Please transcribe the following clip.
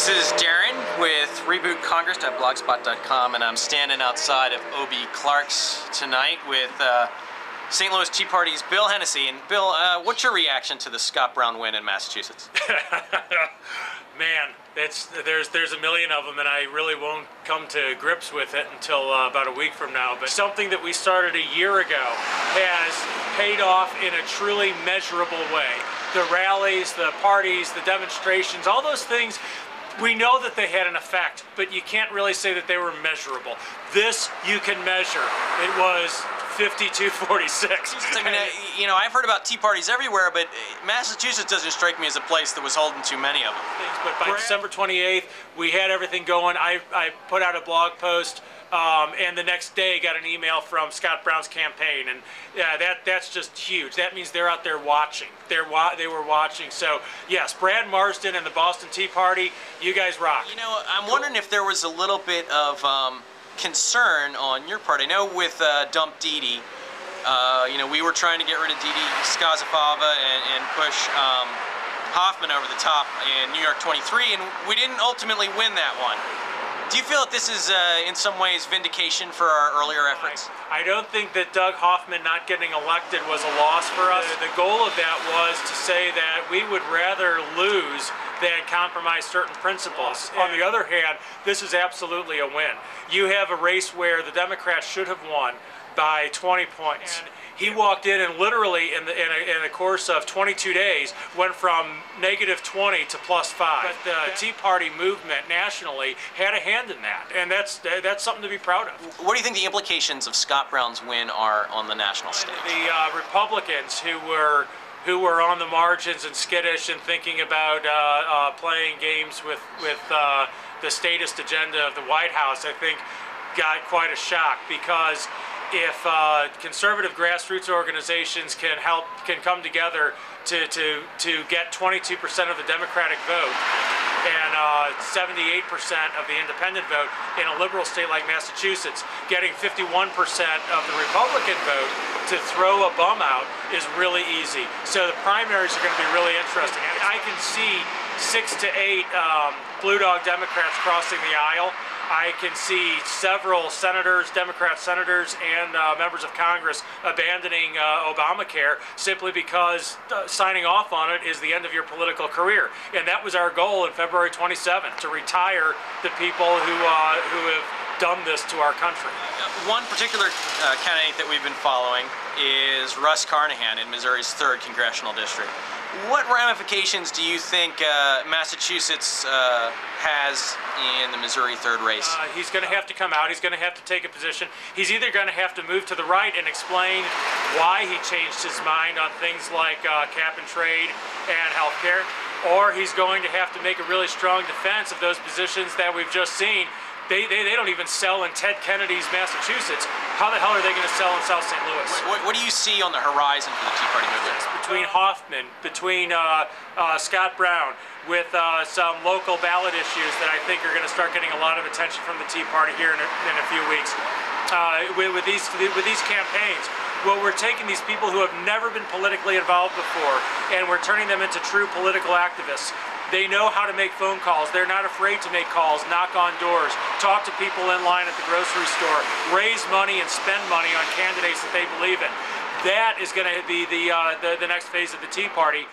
This is Darren with rebootcongress.blogspot.com, and I'm standing outside of O.B. Clark's tonight with St. Louis Tea Party's Bill Hennessy. And Bill, what's your reaction to the Scott Brown win in Massachusetts? Man, there's a million of them, and I really won't come to grips with it until about a week from now. But something that we started a year ago has paid off in a truly measurable way. The rallies, the parties, the demonstrations, all those things, we know that they had an effect, but you can't really say that they were measurable. This you can measure. It was 52-46. I mean, you know, I've heard about tea parties everywhere, but Massachusetts doesn't strike me as a place that was holding too many of them. But by December 28th, we had everything going. I put out a blog post, and the next day got an email from Scott Brown's campaign, and that's just huge. That means they're out there watching. They were watching. So yes, Brad Marsden and the Boston Tea Party, you guys rock. You know, I'm wondering if there was a little bit of concern on your part. I know with Dump Didi, you know, we were trying to get rid of Didi Skazafava and push Hoffman over the top in New York 23, and we didn't ultimately win that one. Do you feel that this is in some ways vindication for our earlier efforts? I don't think that Doug Hoffman not getting elected was a loss for us. The goal of that was to say that we would rather lose than compromise certain principles. On the other hand, this is absolutely a win. You have a race where the Democrats should have won by 20 points. And he walked in and literally in a course of 22 days went from -20 to +5. But the Tea Party movement nationally had a hand in that, and that's something to be proud of. What do you think the implications of Scott Brown's win are on the national stage? The Republicans who were on the margins and skittish and thinking about playing games with the statist agenda of the White House, I think got quite a shock, because if conservative grassroots organizations can come together to get 22% of the Democratic vote and 78% of the independent vote in a liberal state like Massachusetts, getting 51% of the Republican vote to throw a bum out is really easy. So the primaries are going to be really interesting. I can see 6 to 8 Blue Dog Democrats crossing the aisle. I can see several senators, Democrat senators, and members of Congress abandoning Obamacare simply because signing off on it is the end of your political career. And that was our goal in February 27th, to retire the people who have done this to our country. One particular candidate that we've been following is Russ Carnahan in Missouri's 3rd Congressional District. What ramifications do you think Massachusetts has in the Missouri 3rd race? He's going to have to come out. He's going to have to take a position. He's either going to have to move to the right and explain why he changed his mind on things like cap and trade and health care, or he's going to have to make a really strong defense of those positions that we've just seen. They don't even sell in Ted Kennedy's Massachusetts. How the hell are they going to sell in South St. Louis? What do you see on the horizon for the Tea Party movement? Between Hoffman, between Scott Brown, with some local ballot issues that I think are going to start getting a lot of attention from the Tea Party here in a few weeks. With these campaigns, well, we're taking these people who have never been politically involved before, and we're turning them into true political activists. They know how to make phone calls. They're not afraid to make calls, knock on doors, talk to people in line at the grocery store, raise money and spend money on candidates that they believe in. That is going to be the next phase of the Tea Party.